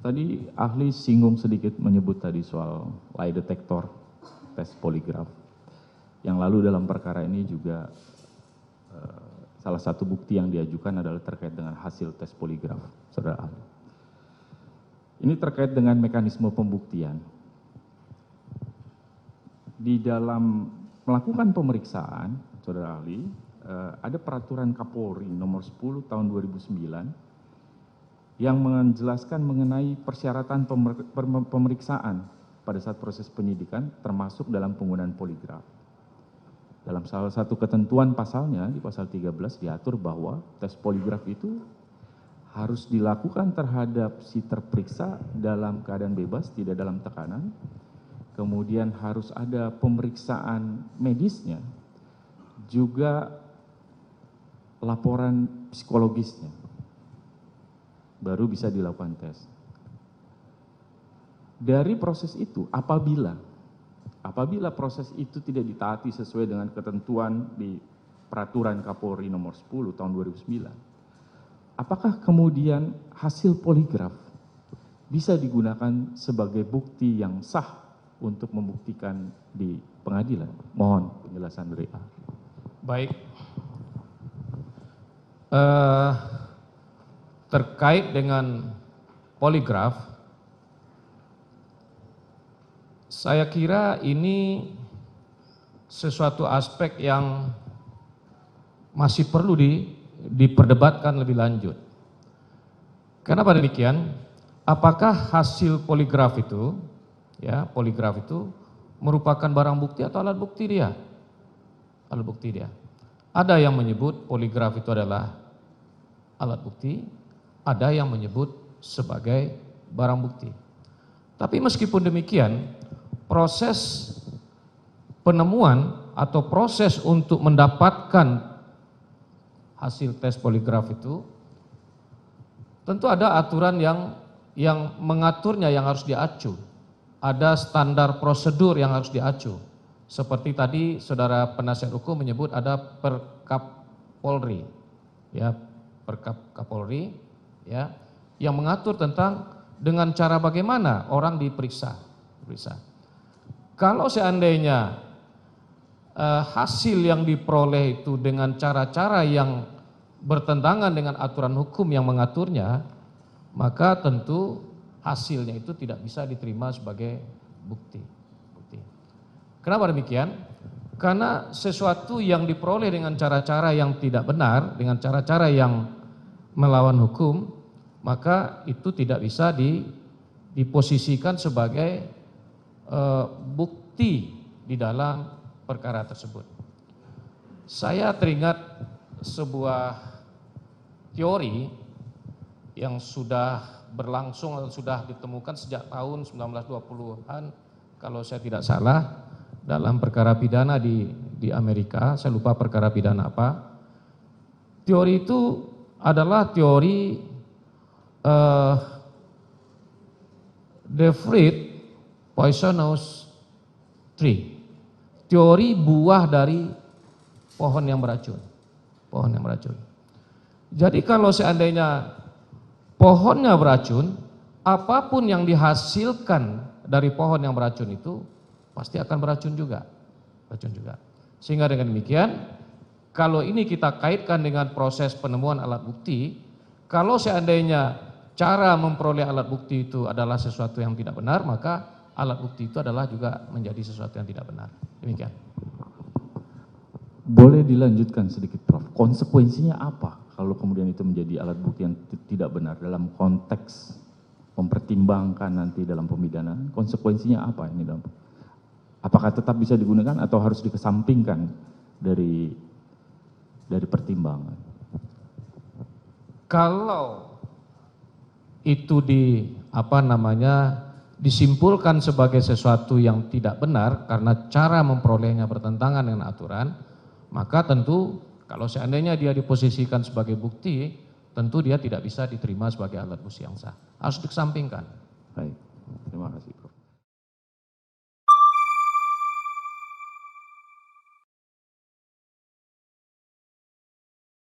Tadi ahli singgung sedikit menyebut tadi soal lie detector, tes poligraf. Yang lalu dalam perkara ini juga salah satu bukti yang diajukan adalah terkait dengan hasil tes poligraf, saudara ahli. Ini terkait dengan mekanisme pembuktian. Di dalam melakukan pemeriksaan, saudara ahli, ada peraturan Kapolri nomor 10 tahun 2009 yang menjelaskan mengenai persyaratan pemeriksaan pada saat proses penyidikan termasuk dalam penggunaan poligraf. Dalam salah satu ketentuan pasalnya di pasal 13 diatur bahwa tes poligraf itu harus dilakukan terhadap si terperiksa dalam keadaan bebas, tidak dalam tekanan. Kemudian harus ada pemeriksaan medisnya, juga laporan psikologisnya, baru bisa dilakukan tes. Dari proses itu, apabila proses itu tidak ditaati sesuai dengan ketentuan di peraturan Kapolri nomor 10 tahun 2009, apakah kemudian hasil poligraf bisa digunakan sebagai bukti yang sah untuk membuktikan di pengadilan? Mohon penjelasan dari ahli. Baik. Terkait dengan poligraf, saya kira ini sesuatu aspek yang masih perlu diperdebatkan lebih lanjut. Kenapa demikian? Apakah hasil poligraf itu, merupakan barang bukti atau alat bukti dia? Alat bukti dia. Ada yang menyebut poligraf itu adalah alat bukti, ada yang menyebut sebagai barang bukti. Tapi meskipun demikian, proses penemuan atau proses untuk mendapatkan hasil tes poligraf itu tentu ada aturan yang mengaturnya, yang harus diacu. Ada standar prosedur yang harus diacu. Seperti tadi saudara penasihat hukum menyebut ada Perkap Polri, Perkap Kapolri, yang mengatur tentang dengan cara bagaimana orang diperiksa. Kalau seandainya hasil yang diperoleh itu dengan cara-cara yang bertentangan dengan aturan hukum yang mengaturnya, maka tentu hasilnya itu tidak bisa diterima sebagai bukti. Kenapa demikian? Karena sesuatu yang diperoleh dengan cara-cara yang tidak benar, dengan cara-cara yang melawan hukum, maka itu tidak bisa diposisikan sebagai bukti di dalam perkara tersebut. Saya teringat sebuah teori yang sudah berlangsung atau sudah ditemukan sejak tahun 1920-an kalau saya tidak salah, dalam perkara pidana di Amerika. Saya lupa perkara pidana apa. Teori itu adalah teori the fruit poisonous tree, teori buah dari pohon yang beracun. Jadi kalau seandainya pohonnya beracun, apapun yang dihasilkan dari pohon yang beracun itu pasti akan beracun juga. Sehingga dengan demikian, kalau ini kita kaitkan dengan proses penemuan alat bukti, kalau seandainya cara memperoleh alat bukti itu adalah sesuatu yang tidak benar, maka alat bukti itu adalah juga menjadi sesuatu yang tidak benar. Demikian. Boleh dilanjutkan sedikit, Prof. Konsekuensinya apa kalau kemudian itu menjadi alat bukti yang tidak benar dalam konteks mempertimbangkan nanti dalam pemidanaan? Konsekuensinya apa ini dalam? Apakah tetap bisa digunakan atau harus dikesampingkan dari pertimbangan? Kalau itu disimpulkan sebagai sesuatu yang tidak benar karena cara memperolehnya bertentangan dengan aturan, maka tentu kalau seandainya dia diposisikan sebagai bukti, tentu dia tidak bisa diterima sebagai alat bukti yang sah. Harus dikesampingkan. Baik, terima kasih.